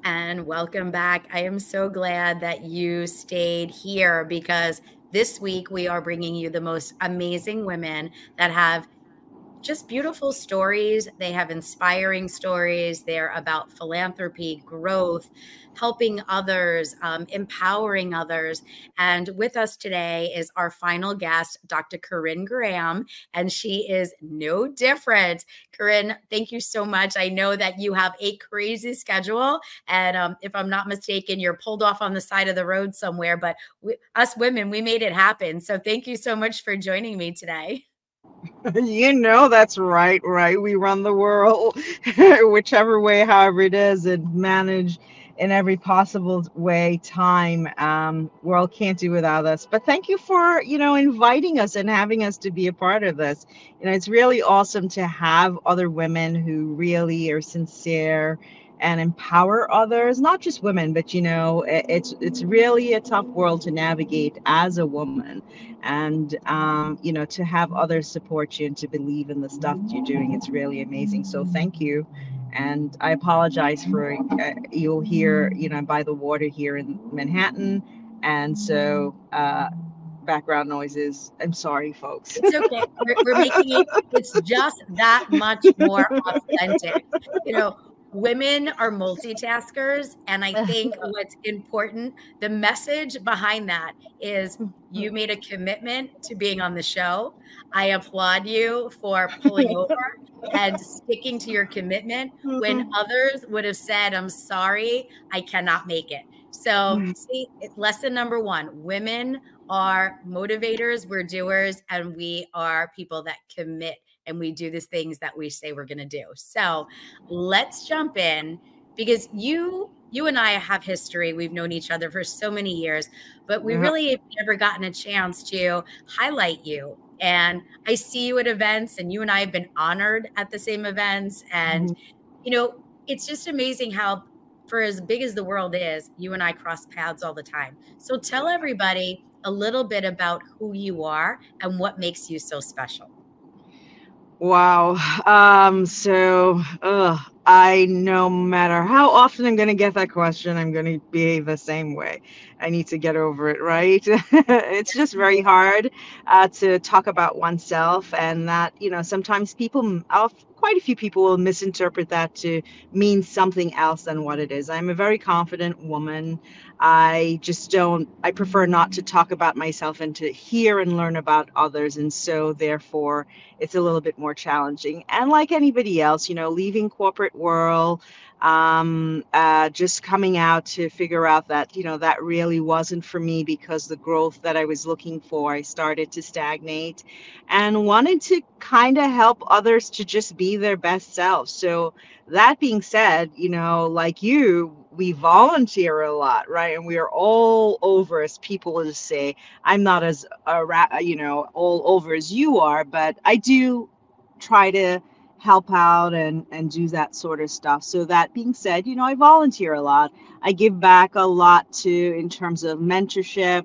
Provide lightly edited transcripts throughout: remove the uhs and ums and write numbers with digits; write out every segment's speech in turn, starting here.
And welcome back. I am so glad that you stayed here because this week we are bringing you the most amazing women that have just beautiful stories. They have inspiring stories. They're about philanthropy, growth, helping others, empowering others. And with us today is our final guest, Dr. Corrinne Graham, and she is no different. Corrinne, thank you so much. I know that you have a crazy schedule, and if I'm not mistaken, you're pulled off on the side of the road somewhere. But us women, we made it happen. So thank you so much for joining me today. That's right. We run the world whichever way, however it is, and manage in every possible way time. World can't do without us. But thank you for, inviting us and having us to be a part of this. It's really awesome to have other women who really are sincere and empower others, not just women, but it's really a tough world to navigate as a woman, and to have others support you and to believe in the stuff that you're doing, it's really amazing. So thank you. And I apologize for you'll hear, by the water here in Manhattan, and so background noises, I'm sorry, folks. It's okay. We're making it, it's just that much more authentic. You know, women are multitaskers. And I think what's important, the message behind that is you made a commitment to being on the show. I applaud you for pulling over and sticking to your commitment when others would have said, I'm sorry, I cannot make it. So, see, lesson number one, women are motivators, we're doers, and we are people that commit and we do the things that we say we're going to do. So let's jump in because you and I have history. We've known each other for so many years, but we Yeah. really have never gotten a chance to highlight you. And I see you at events, and you and I have been honored at the same events. And, you know, it's just amazing how, for as big as the world is, you and I cross paths all the time. So tell everybody a little bit about who you are and what makes you so special. Wow. I, no matter how often I'm going to get that question, I'm going to behave the same way. I need to get over it, right? It's just very hard to talk about oneself, and that, sometimes quite a few people will misinterpret that to mean something else than what it is. I'm a very confident woman. I prefer not to talk about myself and to hear and learn about others. And so, therefore, it's a little bit more challenging. And like anybody else, leaving corporate world, just coming out to figure out that, that really wasn't for me, because the growth that I was looking for, I started to stagnate and wanted to kind of help others to just be their best selves. So that being said, like you, we volunteer a lot, right? And we are all over, as people will say. I'm not as all over as you are, but I do try to help out and do that sort of stuff. So that being said, I volunteer a lot. I give back a lot too, in terms of mentorship,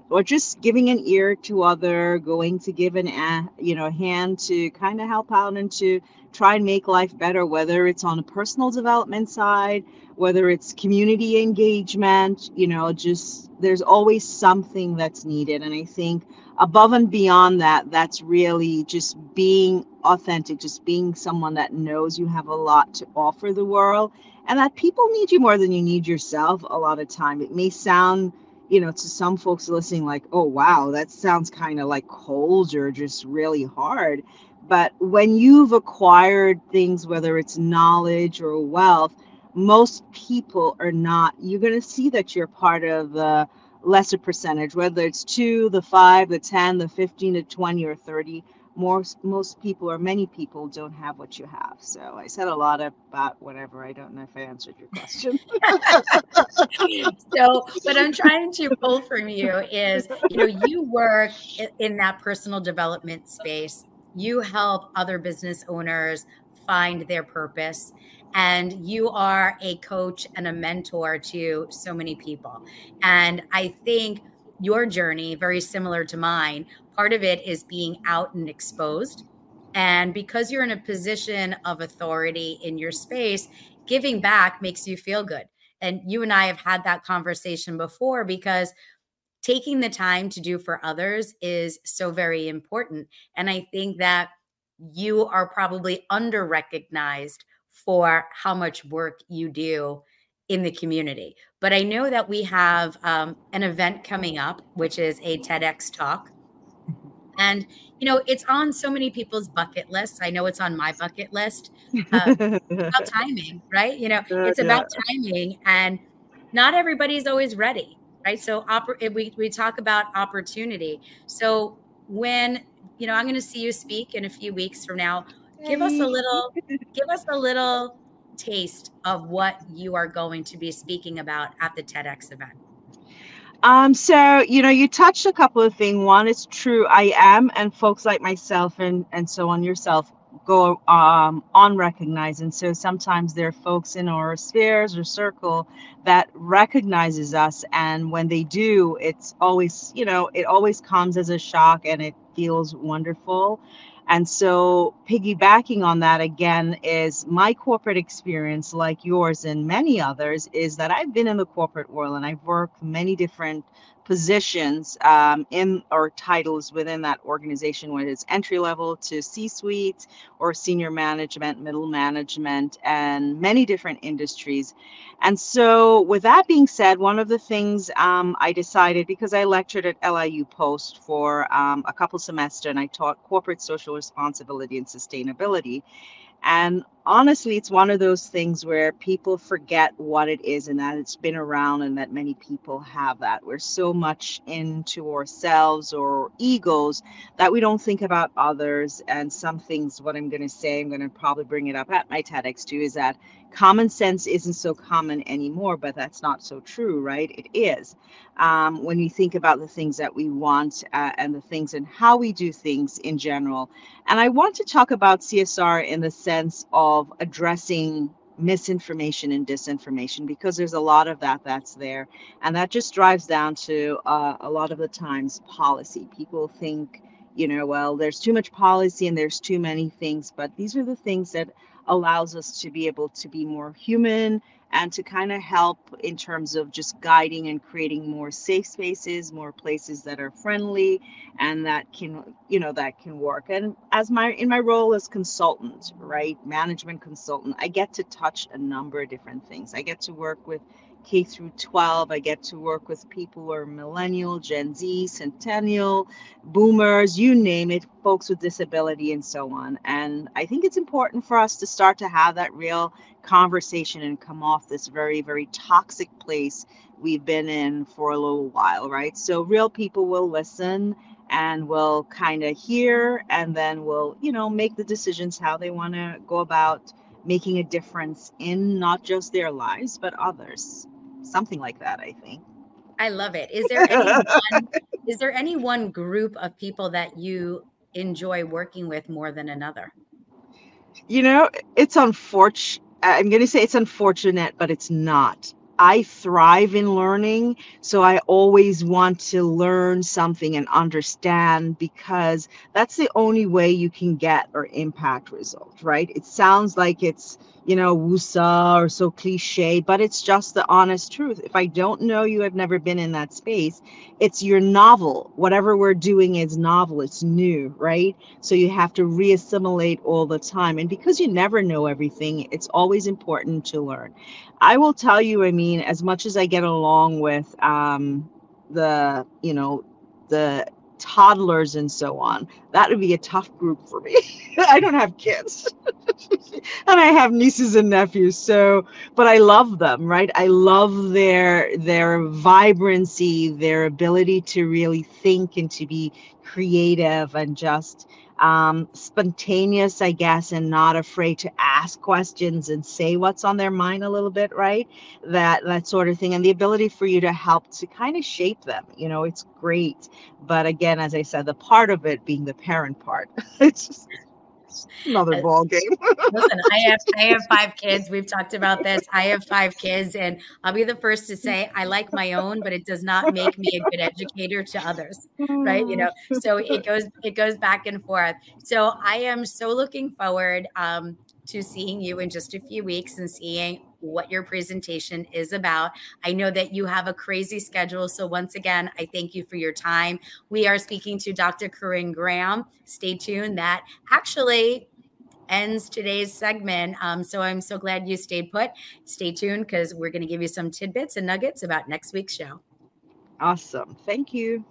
or just giving an ear to other, going to give hand to kind of help out and to try and make life better, whether it's on a personal development side, whether it's community engagement, just there's always something that's needed. And I think above and beyond that, that's really just being authentic, just being someone that knows you have a lot to offer the world, and that people need you more than you need yourself a lot of time. It may sound, to some folks listening, like, oh, wow, that sounds kind of like cold or just really hard. But when you've acquired things, whether it's knowledge or wealth, most people are not. You're going to see that you're part of the lesser percentage, whether it's 2, the 5, the 10, the 15, the 20, or 30. Most people, or many people, don't have what you have. So I said a lot about whatever. I don't know if I answered your question. So what I'm trying to pull from you is, you work in that personal development space. You help other business owners find their purpose. And you are a coach and a mentor to so many people. And I think your journey, very similar to mine, part of it is being out and exposed. And because you're in a position of authority in your space, giving back makes you feel good. And you and I have had that conversation before, because taking the time to do for others is so very important. And I think that you are probably under recognized for how much work you do in the community. But I know that we have an event coming up, which is a TEDx talk. And, it's on so many people's bucket lists. I know it's on my bucket list. It's about timing, right? It's Yeah. about timing, and not everybody's always ready, right? So we talk about opportunity. So when, I'm going to see you speak in a few weeks from now, give us a Hey. little, give us a little taste of what you are going to be speaking about at the TEDx event. So you touched a couple of things. One, it's true, I am, and folks like myself and so on yourself go unrecognized. And so sometimes there are folks in our spheres or circle that recognizes us, and when they do, it's always, it always comes as a shock and it feels wonderful. And so, piggybacking on that again, is my corporate experience, like yours and many others, is that I've been in the corporate world and I've worked many different positions in or titles within that organization, whether it's entry level to C suite or senior management, middle management, and many different industries. And so, with that being said, one of the things I decided, because I lectured at LIU Post for a couple semesters and I taught corporate social responsibility and sustainability. And honestly, it's one of those things where people forget what it is and that it's been around and that many people have that. We're so much into ourselves or egos that we don't think about others. And some things, what I'm going to say, I'm going to probably bring it up at my TEDx too, is that common sense isn't so common anymore, but that's not so true, right? It is. When you think about the things that we want and the things and how we do things in general. And I want to talk about CSR in the sense of addressing misinformation and disinformation, because there's a lot of that that's there. And that just drives down to a lot of the times policy. People think, well, there's too much policy and there's too many things, but these are the things that allows us to be able to be more human and to kind of help in terms of just guiding and creating more safe spaces, more places that are friendly and that can work. And as in my role as consultant, right, management consultant, I get to touch a number of different things. I get to work with K through 12. I get to work with people who are millennial, Gen Z, centennial, boomers, you name it, folks with disability and so on. And I think it's important for us to start to have that real conversation and come off this very, very toxic place we've been in for a little while, right? So real people will listen and will kind of hear and then will, make the decisions how they want to go about making a difference in not just their lives, but others. Something like that, I think. I love it. Is there any one group of people that you enjoy working with more than another? You know, it's unfortunate. I'm going to say it's unfortunate, but it's not. I thrive in learning, so I always want to learn something and understand, because that's the only way you can get or impact results, right? It sounds like it's, woosah or so cliche, but it's just the honest truth. If I don't know you, I've never been in that space. It's your novel. Whatever we're doing is novel. It's new, right? So you have to reassimilate all the time. And because you never know everything, it's always important to learn. I will tell you, I mean, as much as I get along with the toddlers and so on, that would be a tough group for me. I don't have kids. And I have nieces and nephews, so but I love them, right? I love their vibrancy, their ability to really think and to be creative and just spontaneous, I guess, and not afraid to ask questions and say what's on their mind a little bit, right? That sort of thing, and the ability for you to help to kind of shape them. It's great. But again, as I said, the part of it being the parent part, it's just Another ball game. Listen, I have 5 kids. We've talked about this. I have 5 kids, and I'll be the first to say I like my own, but it does not make me a good educator to others, right? So it goes back and forth. So I am so looking forward to seeing you in just a few weeks and seeing what your presentation is about. I know that you have a crazy schedule. So once again, I thank you for your time. We are speaking to Dr. Corrinne Graham. Stay tuned. That actually ends today's segment. So I'm so glad you stayed put. Stay tuned because we're going to give you some tidbits and nuggets about next week's show. Awesome. Thank you.